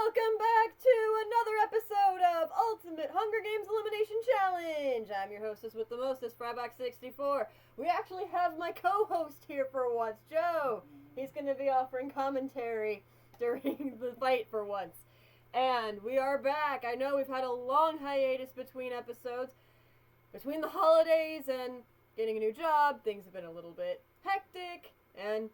Welcome back to another episode of Ultimate Hunger Games Elimination Challenge! I'm your hostess with the mostest, Frybox64. We actually have my co-host here for once, Joe. He's going to be offering commentary during the fight for once. And we are back. I know we've had a long hiatus between episodes. Between the holidays and getting a new job, things have been a little bit hectic, and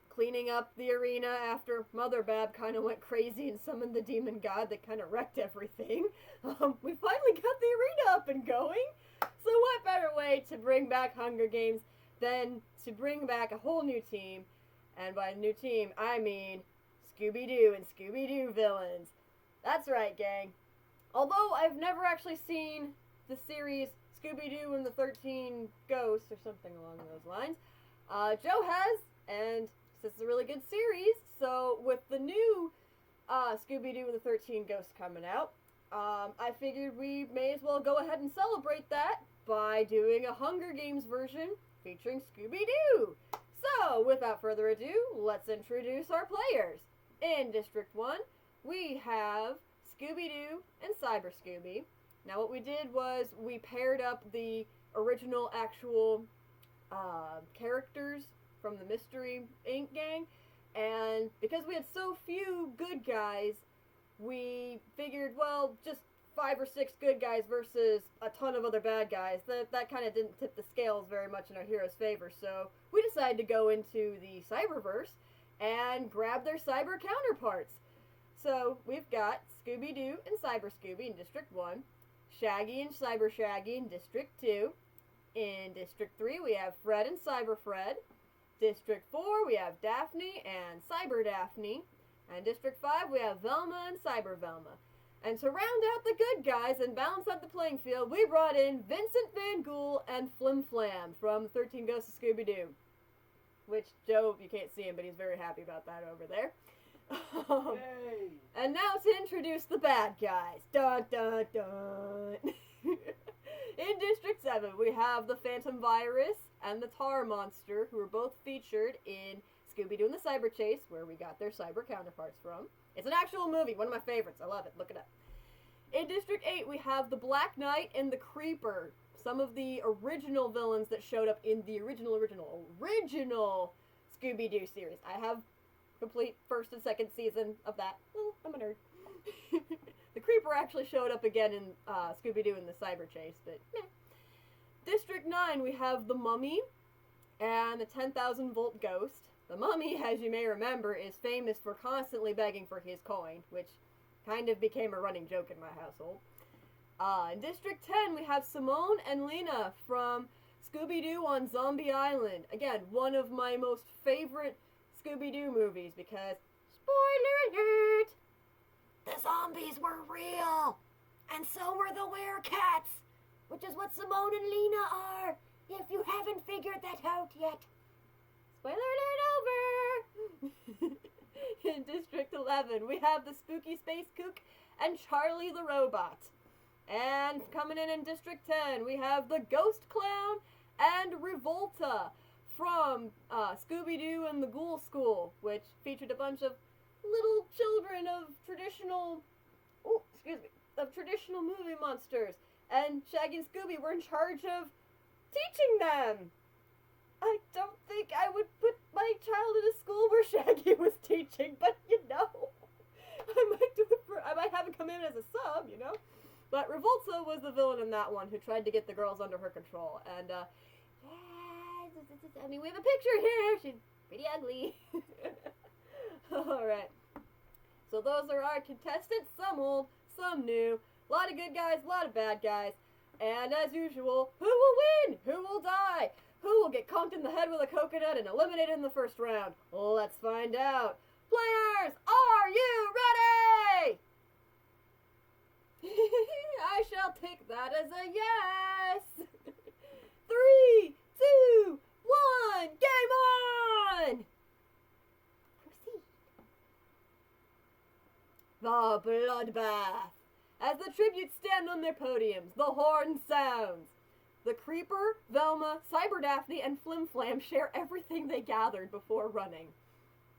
cleaning up the arena after Mother Bab kind of went crazy and summoned the demon god that kind of wrecked everything. We finally got the arena up and going. So what better way to bring back Hunger Games than to bring back a whole new team? And by new team, I mean Scooby-Doo and Scooby-Doo villains. That's right, gang. Although I've never actually seen the series Scooby-Doo and the 13 Ghosts or something along those lines, Joe has, and this is a really good series, so with the new Scooby-Doo and the 13 Ghosts coming out, I figured we may as well go ahead and celebrate that by doing a Hunger Games version featuring Scooby-Doo. So, without further ado, let's introduce our players. In District 1, we have Scooby-Doo and Cyber Scooby. Now what we did was we paired up the original actual characters from the Mystery Inc. gang, and because we had so few good guys, we figured, well, just 5 or 6 good guys versus a ton of other bad guys, that kind of didn't tip the scales very much in our hero's favor, so we decided to go into the Cyberverse and grab their cyber counterparts. So we've got Scooby-Doo and Cyber Scooby in District 1, Shaggy and Cyber Shaggy in District 2, in District 3 we have Fred and Cyber Fred, District 4, we have Daphne and Cyber Daphne. And District 5, we have Velma and Cyber Velma. And to round out the good guys and balance out the playing field, we brought in Vincent Van Ghoul and Flim Flam from 13 Ghosts of Scooby-Doo. Which, Joe, you can't see him, but he's very happy about that over there. Yay! And now to introduce the bad guys. Dun dun dun! In District 7, we have the Phantom Virus and the Tar Monster, who are both featured in Scooby-Doo and the Cyber Chase, where we got their cyber counterparts from. It's an actual movie, one of my favorites. I love it. Look it up. In District 8, we have the Black Knight and the Creeper, some of the original villains that showed up in the original Scooby-Doo series. I have complete first and second season of that. Well, I'm a nerd. The Creeper actually showed up again in Scooby-Doo in the Cyber Chase, but meh. District 9, we have the Mummy and the 10,000 Volt Ghost. The Mummy, as you may remember, is famous for constantly begging for his coin, which kind of became a running joke in my household. In District 10, we have Simone and Lena from Scooby-Doo on Zombie Island. Again, one of my most favorite Scooby-Doo movies because, spoiler alert, the zombies were real, and so were the werecats, which is what Simone and Lena are, if you haven't figured that out yet. Spoiler alert over! In District 11, we have the Spooky Space Kook and Charlie the Robot. And coming in District 10, we have the Ghost Clown and Revolta from Scooby-Doo and the Ghoul School, which featured a bunch of little children of traditional movie monsters. And Shaggy and Scooby were in charge of teaching them. I don't think I would put my child in a school where Shaggy was teaching, but you know, I might have him come in as a sub, you know. But Revolta was the villain in that one who tried to get the girls under her control. And yeah, I mean, we have a picture here. She's pretty ugly. All right. So those are our contestants. Some old, some new. A lot of good guys, a lot of bad guys. And as usual, who will win? Who will die? Who will get conked in the head with a coconut and eliminated in the first round? Let's find out. Players, are you ready? I shall take that as a yes. 3, 2, 1, game on! Proceed. The bloodbath. As the tributes stand on their podiums, the horn sounds. The Creeper, Velma, Cyber Daphne, and Flim Flam share everything they gathered before running.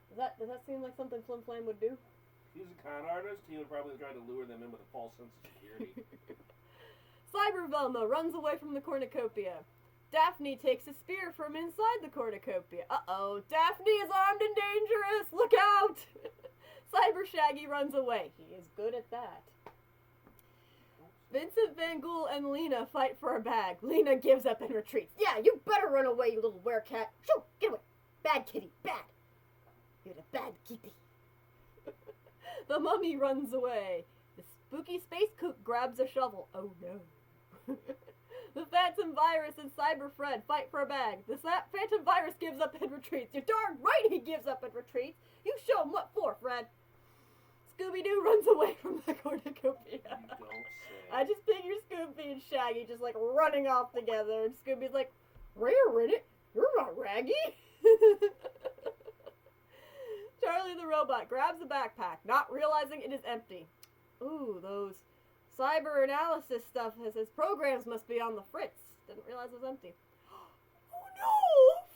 Does that seem like something Flim Flam would do? He's a con artist. He would probably try to lure them in with a false sense of security. Cyber Velma runs away from the cornucopia. Daphne takes a spear from inside the cornucopia. Uh-oh, Daphne is armed and dangerous! Look out! Cyber Shaggy runs away. He is good at that. Vincent Van Ghoul and Lena fight for a bag. Lena gives up and retreats. Yeah, you better run away, you little werecat. Shoo, get away. Bad kitty, bad. You're the bad kitty. The mummy runs away. The spooky space kook grabs a shovel. Oh no. The Phantom Virus and Cyber Fred fight for a bag. The Phantom Virus gives up and retreats. You're darn right he gives up and retreats. You show him what for, Fred. Scooby-Doo runs away from the cornucopia. You don't say. I just figure Scooby and Shaggy just like running off together, and Scooby's like, "Rare in it? You're not Raggy." Charlie the robot grabs a backpack, not realizing it is empty. Ooh, those cyber analysis stuff says his programs must be on the fritz. Didn't realize it was empty. Oh no!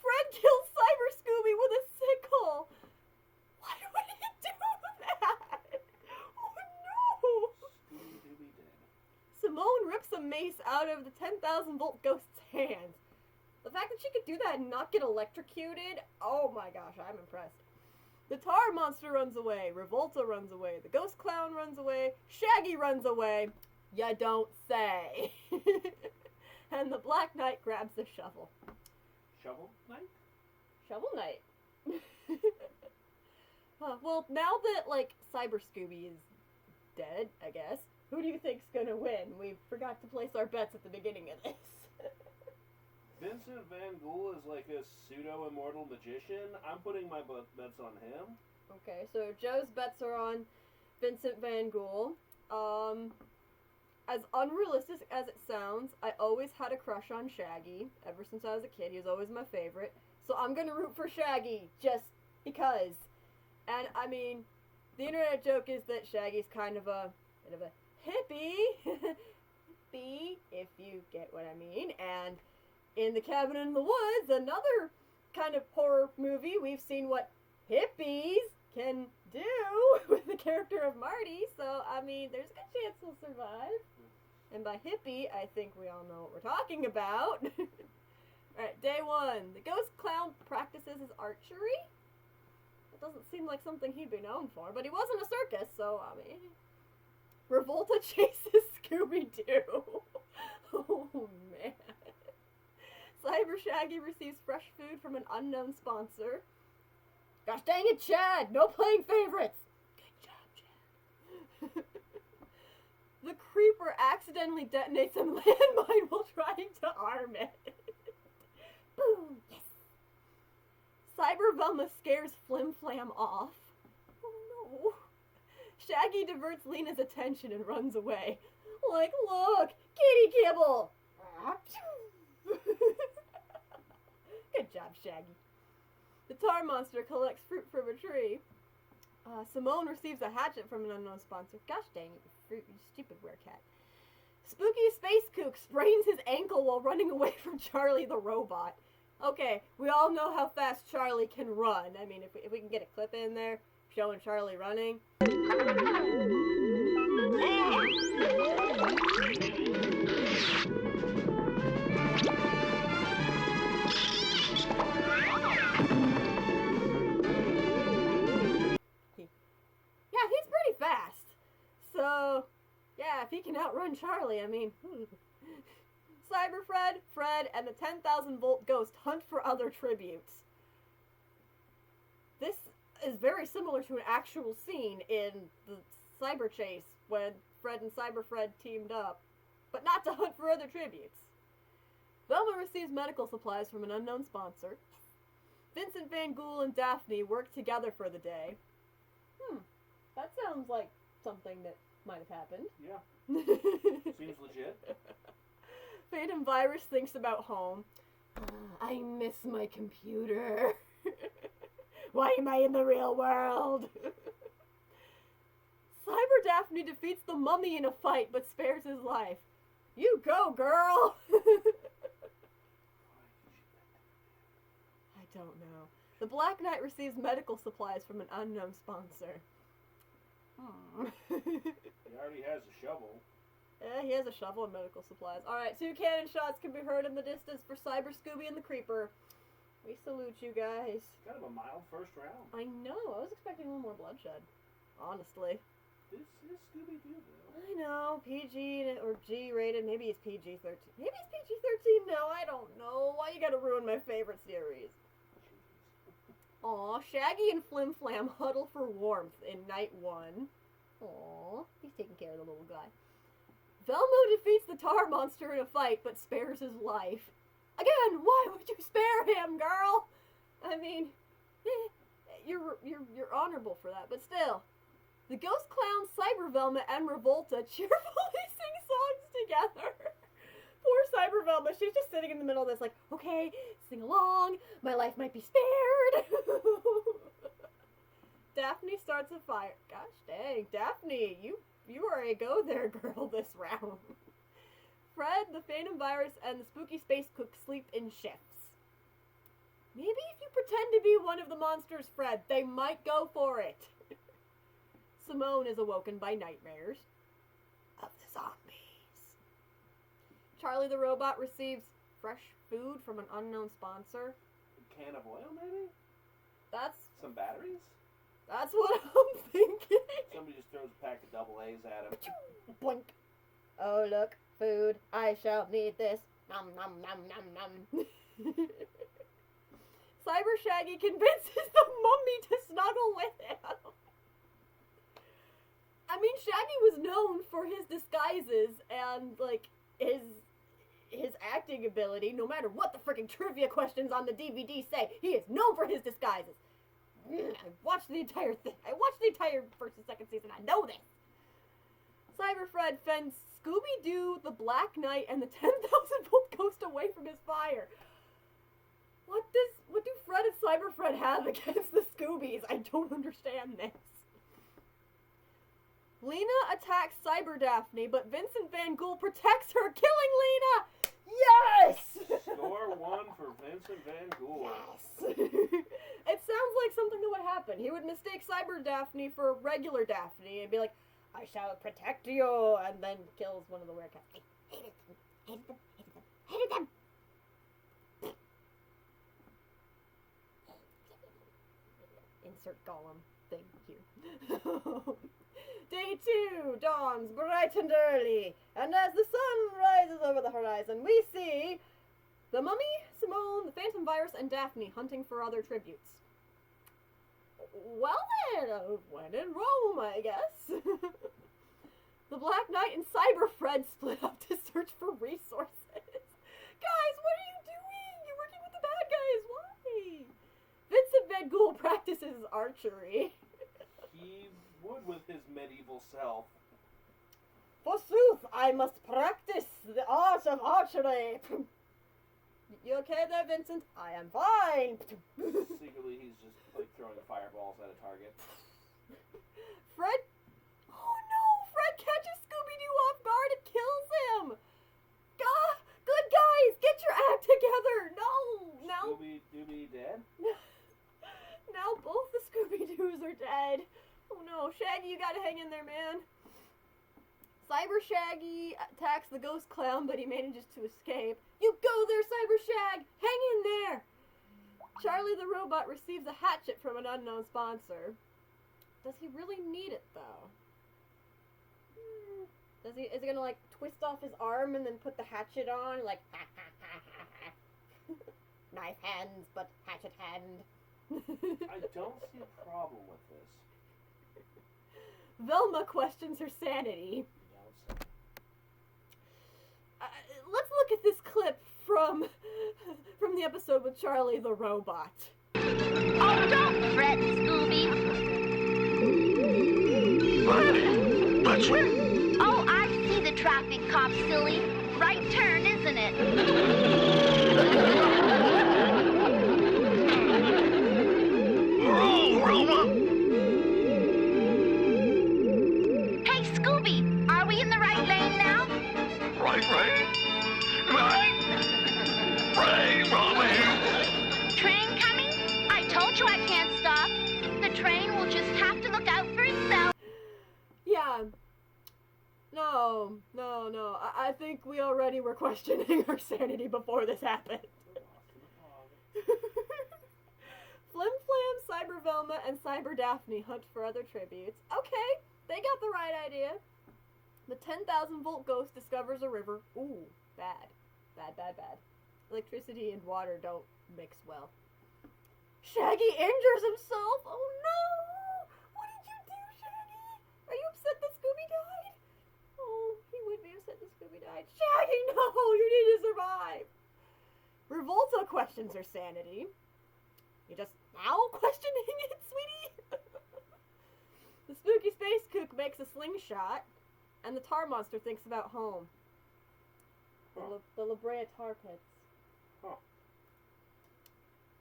Fred killed Cyber Scooby with a sickle! Why would he do that? Oh no! Scooby-Dooby dead. Simone rips a mace out of the 10,000 volt ghost's hands. The fact that she could do that and not get electrocuted, oh my gosh, I'm impressed. The tar monster runs away, Revolta runs away, the ghost clown runs away, Shaggy runs away. Ya don't say. And the Black Knight grabs a shovel. Shovel Knight? Shovel Knight. Well, now that, like, Cyber Scooby is dead, I guess, who do you think's gonna win? We forgot to place our bets at the beginning of this. Vincent Van Ghoul is like a pseudo-immortal magician. I'm putting my bets on him. Okay, so Joe's bets are on Vincent Van Ghoul. As unrealistic as it sounds, I always had a crush on Shaggy. Ever since I was a kid, he was always my favorite. So I'm gonna root for Shaggy, just because. And, I mean, the internet joke is that Shaggy's kind of a bit of a hippie. Hippie, if you get what I mean. And in The Cabin in the Woods, another kind of horror movie, we've seen what hippies can do with the character of Marty, so, I mean, there's a good chance he'll survive. And by hippie, I think we all know what we're talking about. Alright, day one. The ghost clown practices his archery. It doesn't seem like something he'd be known for, but he was in a circus, so, I mean... Revolta chases Scooby-Doo. Oh, man. Cyber Shaggy receives fresh food from an unknown sponsor. Gosh dang it, Chad! No playing favorites! Good job, Chad. The Creeper accidentally detonates a landmine while trying to arm it. Boom! Yes! Cyber Velma scares Flim Flam off. Oh no! Shaggy diverts Lena's attention and runs away. Like, look! Kitty kibble! Good job, Shaggy. The tar monster collects fruit from a tree. Simone receives a hatchet from an unknown sponsor. Gosh dang it, fruit, you stupid werecat. Spooky Space Kook sprains his ankle while running away from Charlie the robot. Okay, we all know how fast Charlie can run. I mean, if we can get a clip in there showing Charlie running. Yeah, he's pretty fast. So, yeah, if he can outrun Charlie, I mean... Cyber Fred, and the 10,000 volt ghost hunt for other tributes. This is very similar to an actual scene in the Cyber Chase when Fred and Cyber Fred teamed up, but not to hunt for other tributes. Velma receives medical supplies from an unknown sponsor. Vincent Van Ghoul and Daphne work together for the day. That sounds like something that might have happened. Yeah. Seems legit. Phantom Virus thinks about home. I miss my computer. Why am I in the real world? Cyber Daphne defeats the mummy in a fight but spares his life. You go, girl! I don't know. The Black Knight receives medical supplies from an unknown sponsor. He already has a shovel. Yeah, he has a shovel and medical supplies. Alright, 2 cannon shots can be heard in the distance for Cyber Scooby and the Creeper. We salute you guys. Kind of a mild first round. I know, I was expecting a little more bloodshed. Honestly. This is Scooby-Doo, though. I know, PG or G rated, maybe it's PG-13. Maybe it's PG-13 now, I don't know. Why you gotta ruin my favorite series? Aw, Shaggy and Flim Flam huddle for warmth in night 1. Aw, he's taking care of the little guy. Velmo defeats the tar monster in a fight, but spares his life. Again, why would you spare him, girl? I mean, you're honorable for that, but still. The Ghost Clowns, Cyber Velma, and Revolta cheerfully sing songs together. Poor Cyber Velma, she's just sitting in the middle of this like, okay, sing along, my life might be spared. Daphne starts a fire. Gosh dang, Daphne, you are a go there girl this round. Fred, the Phantom Virus, and the Spooky Space Cook sleep in shifts. Maybe if you pretend to be one of the monsters, Fred, they might go for it. Simone is awoken by nightmares of the zombies. Charlie the Robot receives fresh food from an unknown sponsor. A can of oil, maybe? Some batteries? That's what I'm thinking. Somebody just throws a pack of double A's at him. Blink. Oh, look. Food. I shall need this. Nom, nom, nom, nom, nom. Cyber Shaggy convinces the mummy to snuggle with him. I mean, Shaggy was known for his disguises and, like, his acting ability, no matter what the freaking trivia questions on the DVD say. He is known for his disguises. I watched the entire thing. I watched the entire first and second season. I know this. Cyber Fred fends Scooby-Doo, the Black Knight, and the 10,000-volt ghost away from his fire. What do Fred and Cyber Fred have against the Scoobies? I don't understand this. Lena attacks Cyber Daphne, but Vincent Van Ghoul protects her, killing Lena! Yes! Score 1 for Vincent Van Ghoul. Yes! It sounds like something that would happen. He would mistake Cyber Daphne for regular Daphne and be like, I shall protect you, and then kills one of the werecats. I hated them. Hated them. Hated them. Hated them! Insert Gollum thing here. Day 2 dawns bright and early, and as the sun rises over the horizon, we see the Mummy, Simone, the Phantom Virus, and Daphne hunting for other tributes. Well then, when in Rome, I guess. The Black Knight and Cyber Fred split up to search for resources. Guys, what are you doing? You're working with the bad guys. Why? Vincent Van Ghoul practices archery. He would with his medieval self. Forsooth, I must practice the art of archery. You okay there, Vincent? I am fine. Secretly, he's just like throwing fireballs at a target. Fred? Oh no! Fred catches Scooby-Doo off guard and kills him! Good guys, get your act together! No! Now... Scooby-Doo dead? Now both the Scooby-Doos are dead. Oh no, Shaggy, you gotta hang in there, man. Cyber Shaggy attacks the ghost clown, but he manages to escape. You go there, Cyber Shag! Hang in there! Charlie the Robot receives a hatchet from an unknown sponsor. Does he really need it, though? Is he gonna, like, twist off his arm and then put the hatchet on? Like, ha ha ha ha ha. Knife hands, but hatchet hand. I don't see a problem with this. Velma questions her sanity. Let's look at this clip from the episode with Charlie the Robot. Oh, don't fret, Scooby. What? What's wrong? Oh, I see the traffic cop, silly. Right turn, isn't it? Roll, Roma. Hey, Scooby, are we in the right lane now? Right. Roma. Train coming? I told you I can't stop. The train will just have to look out for itself. No. I think we already were questioning our sanity before this happened. Flim Flam, Cyber Velma, and Cyber Daphne hunt for other tributes. Okay, they got the right idea. The 10,000-volt ghost discovers a river. Ooh, bad. Bad. Electricity and water don't mix well. Shaggy injures himself! Oh no! What did you do, Shaggy? Are you upset that Scooby died? Oh, he would be upset that Scooby died. Shaggy, no! You need to survive! Revolta questions her sanity. You just now questioning it, sweetie? The spooky space kook makes a slingshot, and the tar monster thinks about home. The La Brea tar pits. Huh.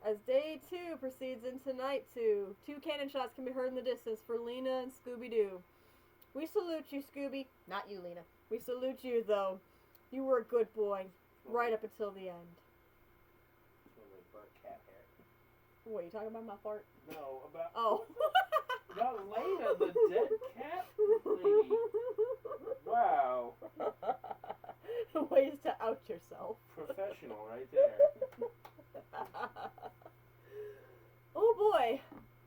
As day 2 proceeds into night 2, 2 cannon shots can be heard in the distance for Lena and Scooby-Doo. We salute you, Scooby. Not you, Lena. We salute you, though. You were a good boy, right up until the end. Cat hair. What, are you talking about my fart? No, about... Oh. About Lena, the dead cat lady. Wow. Ways to out yourself. Professional right there.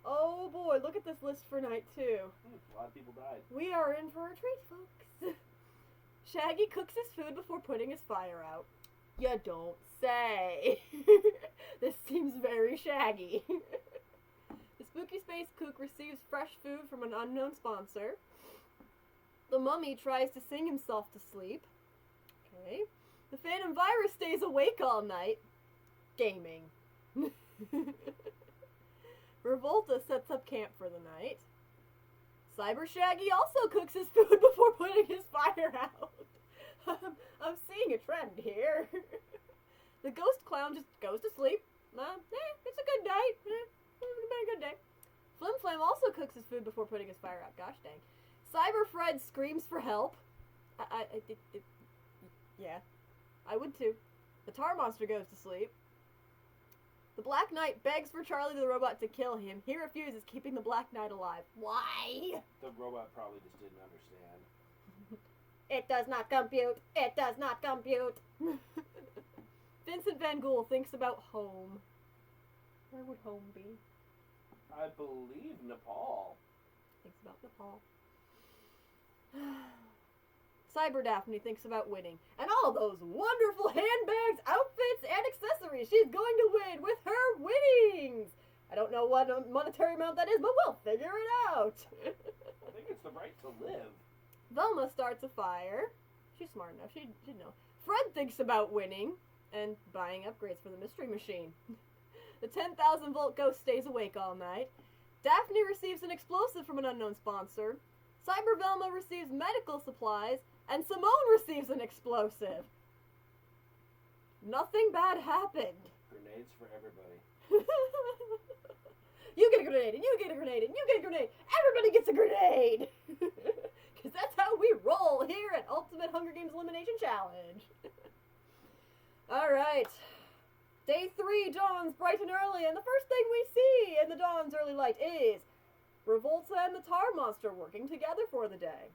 Oh boy, look at this list for night 2. A lot of people died. We are in for a treat, folks. Shaggy cooks his food before putting his fire out. You don't say. This seems very Shaggy. The spooky space kook receives fresh food from an unknown sponsor. The mummy tries to sing himself to sleep. Okay. The Phantom Virus stays awake all night. Gaming. Revolta sets up camp for the night. Cyber Shaggy also cooks his food before putting his fire out. I'm seeing a trend here. The ghost clown just goes to sleep. It's a good night. It's been a good day. Flim Flam also cooks his food before putting his fire out. Gosh dang. Cyber Fred screams for help. Yeah, I would too. The tar monster goes to sleep. The Black Knight begs for Charlie the Robot to kill him. He refuses, keeping the Black Knight alive. Why? The robot probably just didn't understand. It does not compute. It does not compute. Vincent Van Ghoul thinks about home. Where would home be? I believe Nepal. Thinks about Nepal. Cyber Daphne thinks about winning. And all those wonderful handbags, outfits, and accessories she's going to win with her winnings! I don't know what monetary amount that is, but we'll figure it out! I think it's the right to live. Velma starts a fire. She's smart enough. She'd know. Fred thinks about winning and buying upgrades for the Mystery Machine. The 10,000-volt ghost stays awake all night. Daphne receives an explosive from an unknown sponsor. Cyber Velma receives medical supplies. And Simone receives an explosive. Nothing bad happened. Grenades for everybody. You get a grenade, and you get a grenade, and you get a grenade. Everybody gets a grenade! Because that's how we roll here at Ultimate Hunger Games Elimination Challenge. Alright. Day 3 dawns bright and early, and the first thing we see in the dawn's early light is Revolta and the Tar Monster working together for the day.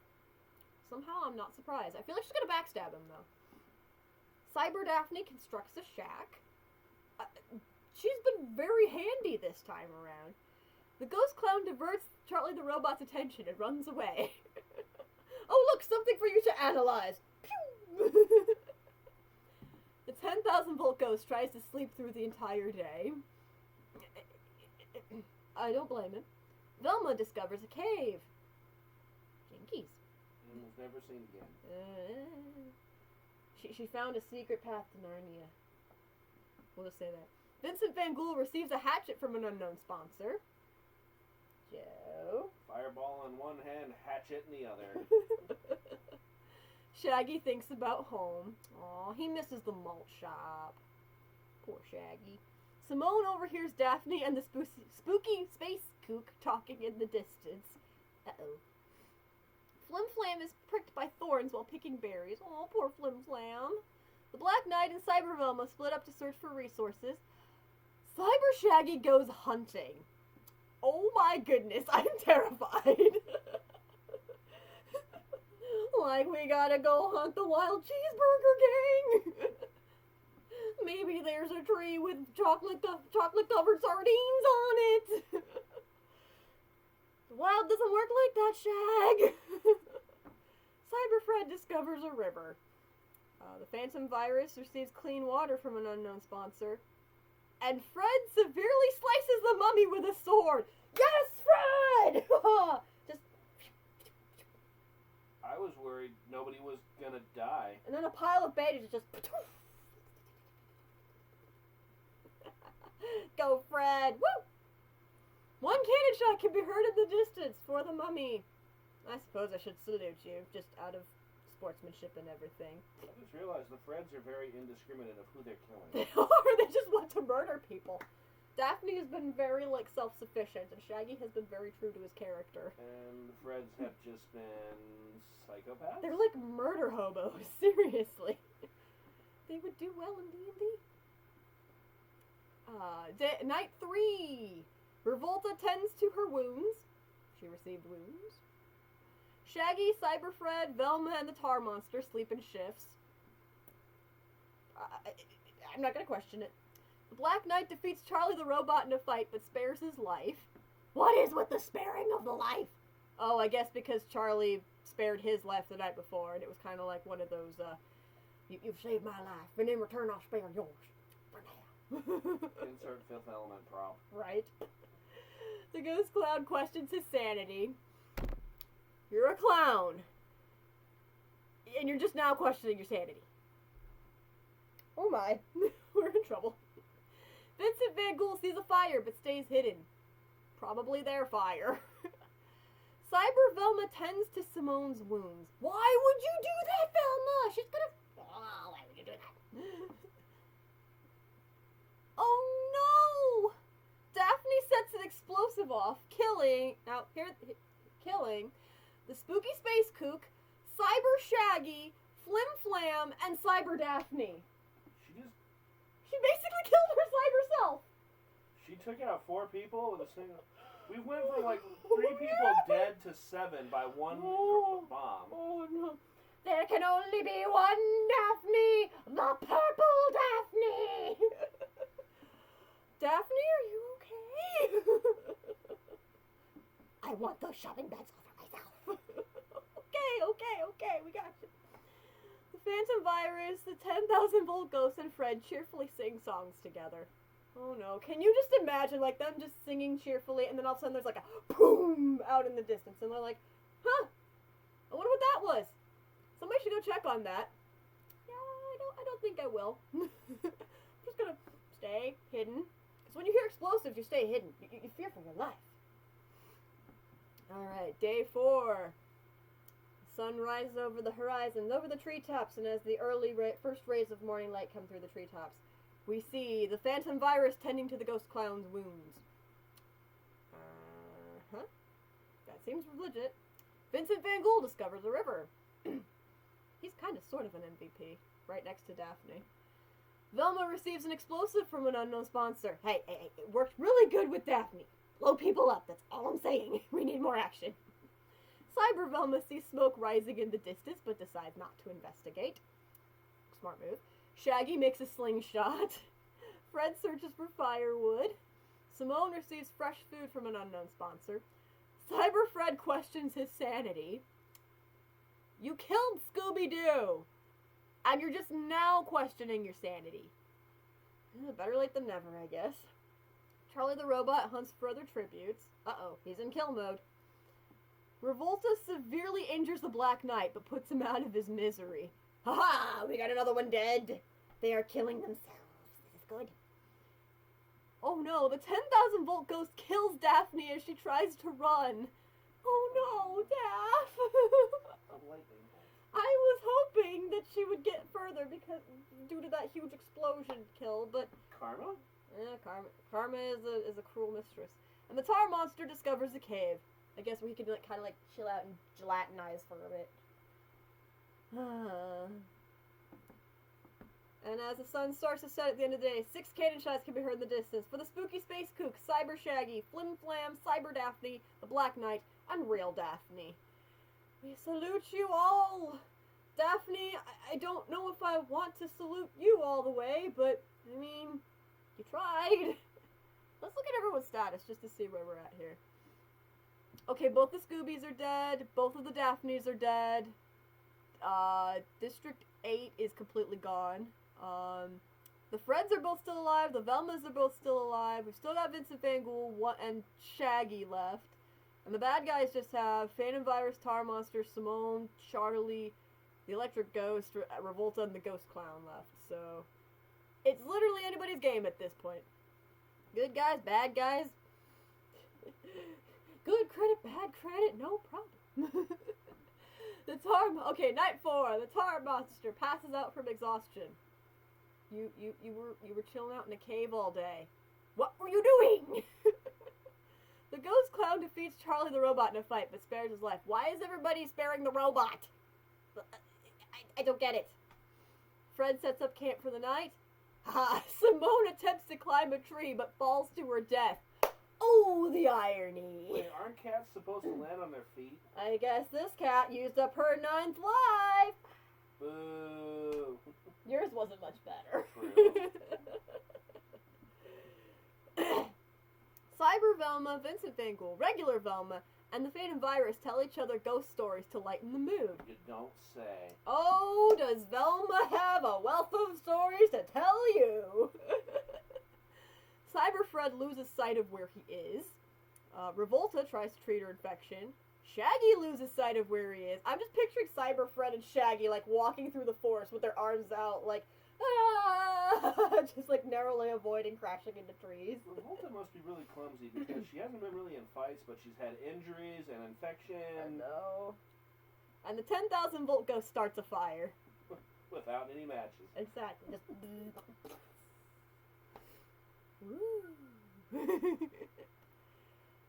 Somehow I'm not surprised. I feel like she's gonna backstab him, though. Cyber Daphne constructs a shack. She's been very handy this time around. The ghost clown diverts Charlie the Robot's attention and runs away. Oh, look, something for you to analyze. Pew! The 10,000-volt ghost tries to sleep through the entire day. I don't blame him. Velma discovers a cave. Jinkies. And was never seen again. She found a secret path to Narnia. We'll just say that. Vincent Van Ghoul receives a hatchet from an unknown sponsor. Joe. Fireball in one hand, hatchet in the other. Shaggy thinks about home. Aw, he misses the malt shop. Poor Shaggy. Simone overhears Daphne and the spooky space kook talking in the distance. Uh-oh. Flim Flam is pricked by thorns while picking berries. Oh, poor Flim Flam. The Black Knight and Cyber Velma split up to search for resources. Cyber Shaggy goes hunting. Oh my goodness, I'm terrified. like we gotta go hunt the wild cheeseburger gang. Maybe there's a tree with chocolate covered sardines on it. The wild doesn't work like that, Shag. Cyberfred discovers a river. The Phantom Virus receives clean water from an unknown sponsor. And Fred severely slices the mummy with a sword. Yes, Fred! Just... I was worried nobody was gonna die. And then a pile of bandages just... Go, Fred! Woo! One cannon shot can be heard in the distance for the mummy. I suppose I should salute you, just out of sportsmanship and everything. I just realized the Freds are very indiscriminate of who they're killing. They are. They just want to murder people. Daphne has been very, self-sufficient, and Shaggy has been very true to his character. And the Freds have just been psychopaths? They're like murder hobos, seriously. They would do well in D&D. Night 3. Revolta tends to her wounds. She received wounds. Shaggy, Cyberfred, Velma, and the Tar Monster sleep in shifts. I'm not gonna question it. The Black Knight defeats Charlie the Robot in a fight, but spares his life. What is with the sparing of the life? Oh, I guess because Charlie spared his life the night before, and it was kind of like one of those, you've saved my life, and in return I'll spare yours. For now. Insert Fifth Element prop. Right. The Ghost Clown questions his sanity. You're a clown. And you're just now questioning your sanity. Oh my. We're in trouble. Vincent Van Ghoul sees a fire but stays hidden. Probably their fire. Cyber Velma tends to Simone's wounds. Why would you do that, Velma? She's gonna... Oh, why would you do that? Oh no! Daphne sets an explosive off, killing the Spooky Space Kook, Cyber Shaggy, Flim Flam, and Cyber Daphne. She basically killed her cyber self. She took out 4 people with a single... We went from 3 people dead to 7 by one bomb. Oh no. There can only be one Daphne! The purple Daphne! Daphne, are you okay? I want those shopping bags all for myself. Okay, we got you. The Phantom Virus, the 10,000 Volt Ghost, and Fred cheerfully sing songs together. Oh no, can you just imagine them just singing cheerfully, and then all of a sudden there's a boom out in the distance, and they're like, huh, I wonder what that was. Somebody should go check on that. Yeah, I don't think I will. I'm just gonna stay hidden. Because when you hear explosives, you stay hidden. You fear for your life. Alright, day 4. The sun rises over the horizon, over the treetops, and as the early first rays of morning light come through the treetops, we see the Phantom Virus tending to the Ghost Clown's wounds. That seems legit. Vincent Van Ghoul discovers a river. He's kind of sort of an MVP, right next to Daphne. Velma receives an explosive from an unknown sponsor. Hey, it worked really good with Daphne. Blow people up, that's all I'm saying. We need more action. Cyber Velma sees smoke rising in the distance, but decides not to investigate. Smart move. Shaggy makes a slingshot. Fred searches for firewood. Simone receives fresh food from an unknown sponsor. Cyber Fred questions his sanity. You killed Scooby-Doo! And you're just now questioning your sanity. Better late than never, I guess. Charlie the Robot hunts for other tributes. Uh-oh, he's in kill mode. Revolta severely injures the Black Knight, but puts him out of his misery. Ha-ha! We got another one dead! They are killing themselves. This is good. Oh no, the 10,000 Volt Ghost kills Daphne as she tries to run. Oh no, Daph! I was hoping that she would get further because due to that huge explosion kill, but... Karma? Yeah, Karma is a cruel mistress. And the Tar Monster discovers a cave. I guess we could kind of chill out and gelatinize for a bit. And as the sun starts to set at the end of the day, 6 cannon shots can be heard in the distance for the Spooky Space Kook, Cyber Shaggy, Flim Flam, Cyber Daphne, the Black Knight, and Real Daphne. We salute you all. Daphne, I don't know if I want to salute you all the way, but, I mean, you tried. Let's look at everyone's status just to see where we're at here. Okay, both the Scoobies are dead. Both of the Daphnes are dead. District 8 is completely gone. The Freds are both still alive. The Velmas are both still alive. We've still got Vincent Van Ghoul and Shaggy left. And the bad guys just have Phantom Virus, Tar Monster, Simone, Charlie, the Electric Ghost, Revolta, and the Ghost Clown left. So, it's literally anybody's game at this point. Good guys, bad guys. Good credit, bad credit, no problem. Okay, night 4. The Tar Monster passes out from exhaustion. You were chilling out in a cave all day. What were you doing? The Ghost Clown defeats Charlie the Robot in a fight, but spares his life. Why is everybody sparing the robot? I don't get it. Fred sets up camp for the night. Ha! Simone attempts to climb a tree, but falls to her death. Oh, the irony. Wait, aren't cats supposed to land on their feet? I guess this cat used up her 9th life. Boo. Yours wasn't much better. Cyber Velma, Vincent Van Ghoul, regular Velma, and the Phantom Virus tell each other ghost stories to lighten the mood. You don't say. Oh, does Velma have a wealth of stories to tell you? Cyber Fred loses sight of where he is. Revolta tries to treat her infection. Shaggy loses sight of where he is. I'm just picturing Cyber Fred and Shaggy, like, walking through the forest with their arms out, like, ah! Just, like, narrowly avoiding crashing into trees. Revolta must be really clumsy because she hasn't been really in fights, but she's had injuries and infection. I know. And the 10,000 volt ghost starts a fire. Without any matches. Exactly. Just...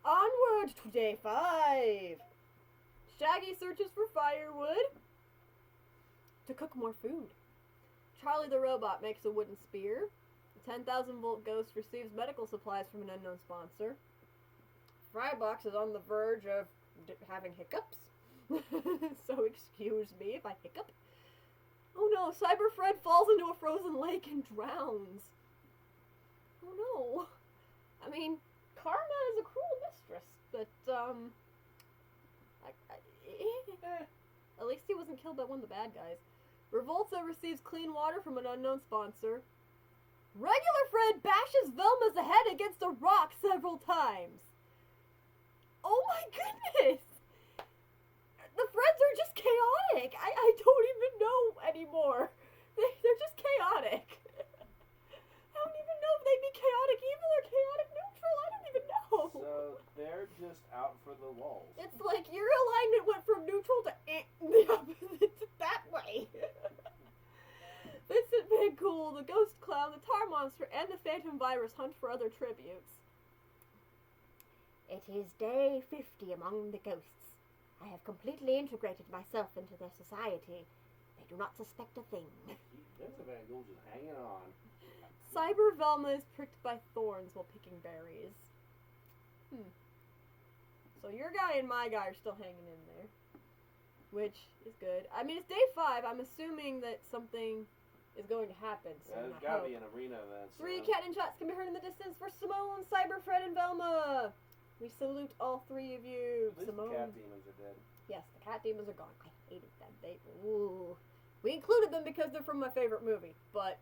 Onward to day 5. Shaggy searches for firewood to cook more food. Charlie the Robot makes a wooden spear. The 10,000 volt ghost receives medical supplies from an unknown sponsor. Frybox is on the verge of having hiccups. So excuse me if I hiccup. Oh no, Cyber Fred falls into a frozen lake and drowns. Oh no. I mean, karma is a cruel mistress, but, at least he wasn't killed by one of the bad guys. Revolta receives clean water from an unknown sponsor. Regular Fred bashes Velma's head against a rock several times. Oh my goodness! The Freds are just chaotic. I don't even know anymore. They're just chaotic. I don't even know if they'd be chaotic evil or chaotic neutral. I don't even know. So they're just out for the lulz. It's like your alignment went from neutral to the opposite that way. Vincent Van Ghoul, the Ghost Clown, the Tar Monster, and the Phantom Virus hunt for other tributes. It is day 50 among the ghosts. I have completely integrated myself into their society. They do not suspect a thing. Vincent Van Ghoul's just hanging on. Cyber Velma is pricked by thorns while picking berries. So your guy and my guy are still hanging in there. Which is good. I mean, it's day 5. I'm assuming that something is going to happen soon. There's gotta be an arena event. 3 cannon shots can be heard in the distance for Simone, Cyber Fred, and Velma. We salute all 3 of you. At least Simone. the cat demons are dead. Yes, the cat demons are gone. I hated them. Ooh. We included them because they're from my favorite movie, but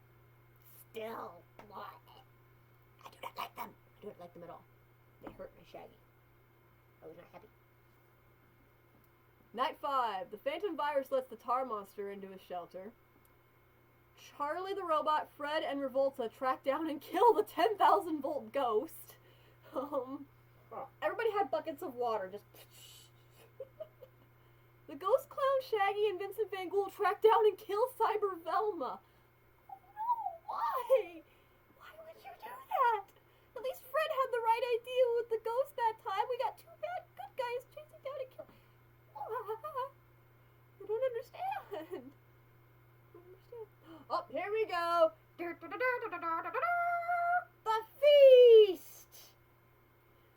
still, what? I do not like them. I don't like them at all. They hurt my Shaggy. I was not happy. Night 5. The Phantom Virus lets the Tar Monster into his shelter. Charlie the Robot, Fred, and Revolta track down and kill the 10,000 volt ghost. Everybody had buckets of water, just... The Ghost Clown, Shaggy, and Vincent Van Ghoul track down and kill Cyber Velma. Oh no, why? Why would you do that? At least Fred had the right idea with the ghost that time. We got 2 bad good guys chasing down and killing... I don't understand. Oh, here we go. The feast!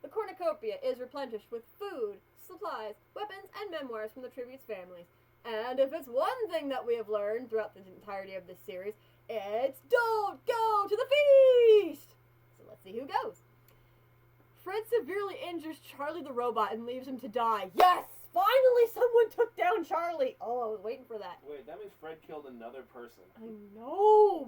The cornucopia cornucopia is replenished with food, supplies, weapons, and memoirs from the tributes' families. And if it's one thing that we have learned throughout the entirety of this series, it's don't go to the feast! So let's see who goes. Fred severely injures Charlie the robot and leaves him to die. Yes! Finally someone took down Charlie! Oh, I was waiting for that. Wait, that means Fred killed another person. I know!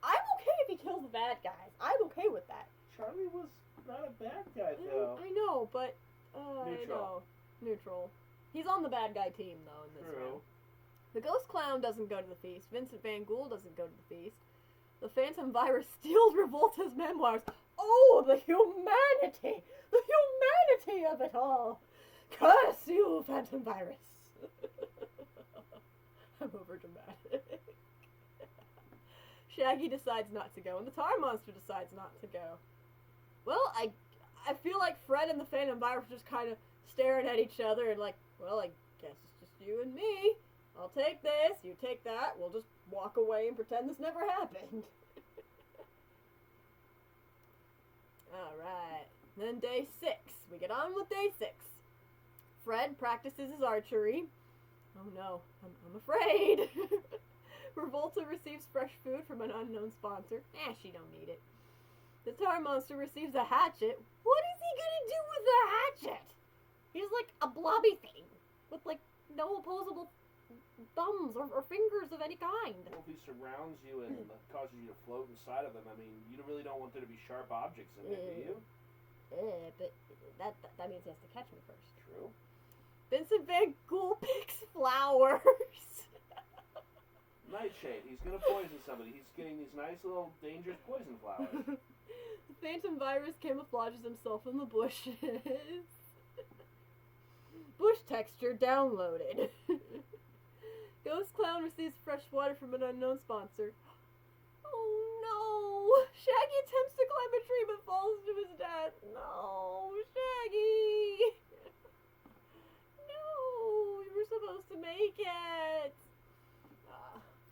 I'm okay if he kills the bad guys. I'm okay with that. Charlie was not a bad guy, though. I know, but... Neutral. I know. Neutral. He's on the bad guy team, though, in this True. round. The Ghost Clown doesn't go to the feast. Vincent Van Ghoul doesn't go to the feast. The Phantom Virus steals Revolta's memoirs. Oh, the humanity! The humanity of it all! Curse you, Phantom Virus! I'm overdramatic. Shaggy decides not to go, and the Tar Monster decides not to go. Well, I feel like Fred and the Phantom Virus are just kind of staring at each other and like, well, I guess it's just you and me. I'll take this, you take that, we'll just walk away and pretend this never happened. Alright, then day 6. We get on with day 6. Fred practices his archery. Oh no, I'm afraid. Revolta receives fresh food from an unknown sponsor. She don't need it. The Tar Monster receives a hatchet. What is he gonna do with the hatchet? He's like a blobby thing with like no opposable thumbs or fingers of any kind. Well, if he surrounds you and causes you to float inside of them, I mean, you really don't want there to be sharp objects in there, do you? But that means he has to catch me first. True. Vincent Van Ghoul picks flowers. Nightshade, he's gonna poison somebody. He's getting these nice little dangerous poison flowers. The Phantom Virus camouflages himself in the bushes. Bush texture downloaded. Ghost Clown receives fresh water from an unknown sponsor. Oh no! Shaggy attempts to climb a tree but falls to his death. No, Shaggy! No, you were supposed to make it.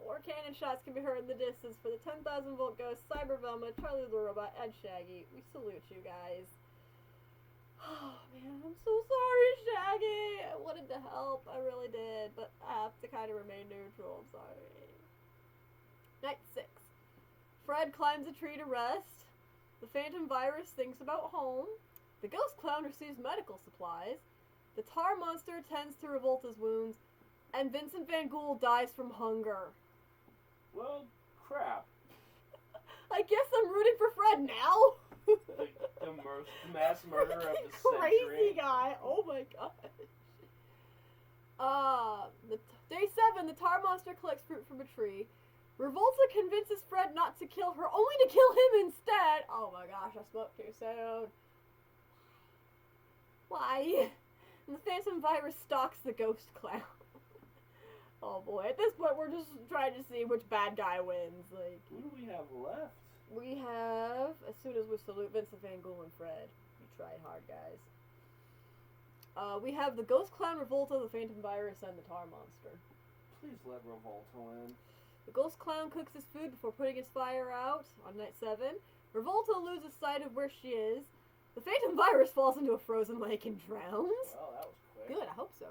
4 cannon shots can be heard in the distance for the 10,000 volt ghost, Cyber Velma, Charlie the Robot, and Shaggy. We salute you guys. Oh man, I'm so sorry, Shaggy. I wanted to help, I really did, but I have to kind of remain neutral. I'm sorry. Night 6. Fred climbs a tree to rest. The Phantom Virus thinks about home. The Ghost Clown receives medical supplies. The Tar Monster attends to Revolta's wounds. And Vincent Van Ghoul dies from hunger. Well, crap. I guess I'm rooting for Fred now. The mass murderer of the Crazy century. guy. Oh my gosh. Day 7, the Tar Monster collects fruit from a tree. Revolta convinces Fred not to kill her, only to kill him instead. Oh my gosh, I spoke too soon. Why? And the Phantom Virus stalks the Ghost Clown. Oh boy, at this point we're just trying to see which bad guy wins. Like, Who do we have left? we have, as soon as we salute Vincent Van Ghoul and Fred. You tried hard, guys. We have the Ghost Clown, Revolta, the Phantom Virus, and the Tar Monster. Please let Revolta win. The Ghost Clown cooks his food before putting his fire out on night 7. Revolta loses sight of where she is. The Phantom Virus falls into a frozen lake and drowns. Well, that was quick. Good, I hope so.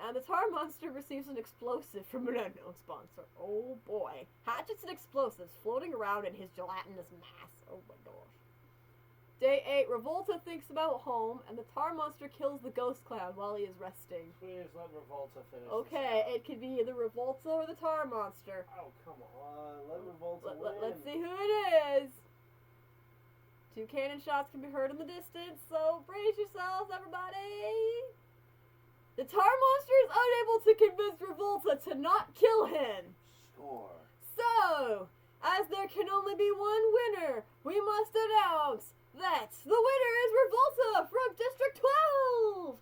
And the Tar Monster receives an explosive from an unknown sponsor. Oh boy. Hatchets and explosives floating around in his gelatinous mass. Oh my gosh. Day 8, Revolta thinks about home, and the Tar Monster kills the Ghost Clown while he is resting. Please let Revolta finish. Okay, it could be either Revolta or the Tar Monster. Oh, come on. Let Revolta win. Let's see who it is. 2 cannon shots can be heard in the distance, so brace yourselves, everybody. The Tar Monster is unable to convince Revolta to not kill him. Score. So, as there can only be one winner, we must announce that the winner is Revolta from District 12!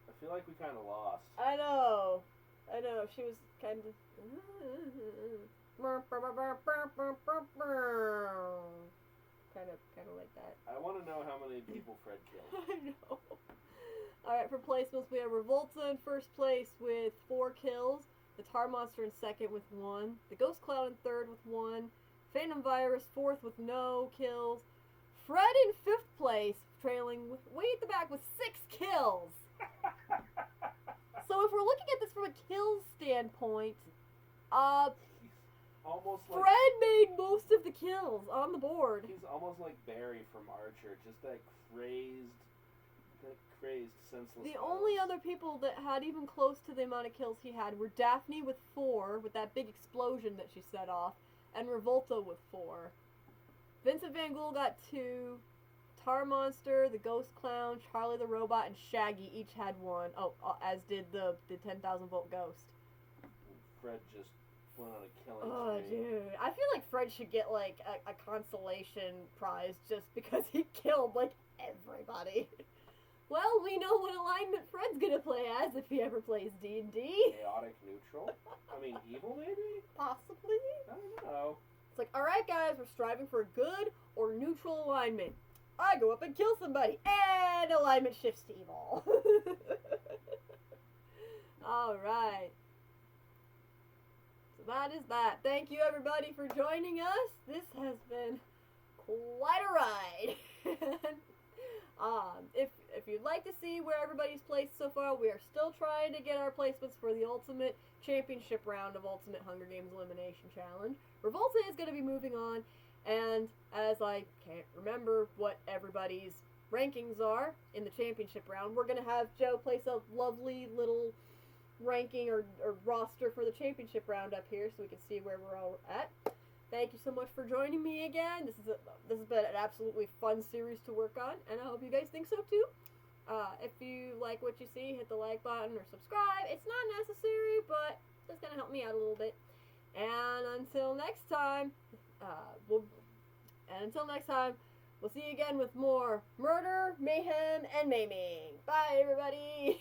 I feel like we kind of lost. I know. She was kind of... Kind of like that. I want to know how many people Fred killed. I know. Alright, for placements, we have Revolta in first place with 4 kills. The Tar Monster in second with 1. The Ghost Clown in third with 1. Phantom Virus fourth with no kills. Fred in 5th place, trailing way at the back with 6 kills. So if we're looking at this from a kills standpoint, Almost like Fred made most of the kills on the board. he's almost like Barry from Archer, just that crazed, senseless. The only other people that had even close to the amount of kills he had were Daphne with 4, with that big explosion that she set off, and Revolta with 4. Vincent Van Gogh got 2. Tar Monster, the Ghost Clown, Charlie the Robot, and Shaggy each had 1. Oh, as did the 10,000 volt Ghost. Fred just went on a killing Oh, spree. dude. I feel like Fred should get, like, a consolation prize just because he killed, like, everybody. Well, we know what alignment Fred's gonna play as if he ever plays D&D. Chaotic neutral? I mean, evil maybe? Possibly. I don't know. It's like, alright guys, we're striving for a good or neutral alignment. I go up and kill somebody, and alignment shifts to evil. Alright. So that is that. Thank you everybody for joining us. This has been quite a ride. If you'd like to see where everybody's placed so far, we are still trying to get our placements for the Ultimate Championship round of Ultimate Hunger Games Elimination Challenge. Revolta is going to be moving on, and as I can't remember what everybody's rankings are in the championship round, we're going to have Joe place a lovely little ranking or roster for the championship round up here so we can see where we're all at. Thank you so much for joining me again. This has been an absolutely fun series to work on, and I hope you guys think so too. If you like what you see, hit the like button or subscribe. It's not necessary, but it's gonna help me out a little bit. And until next time, we'll see you again with more murder, mayhem, and maiming. Bye, everybody.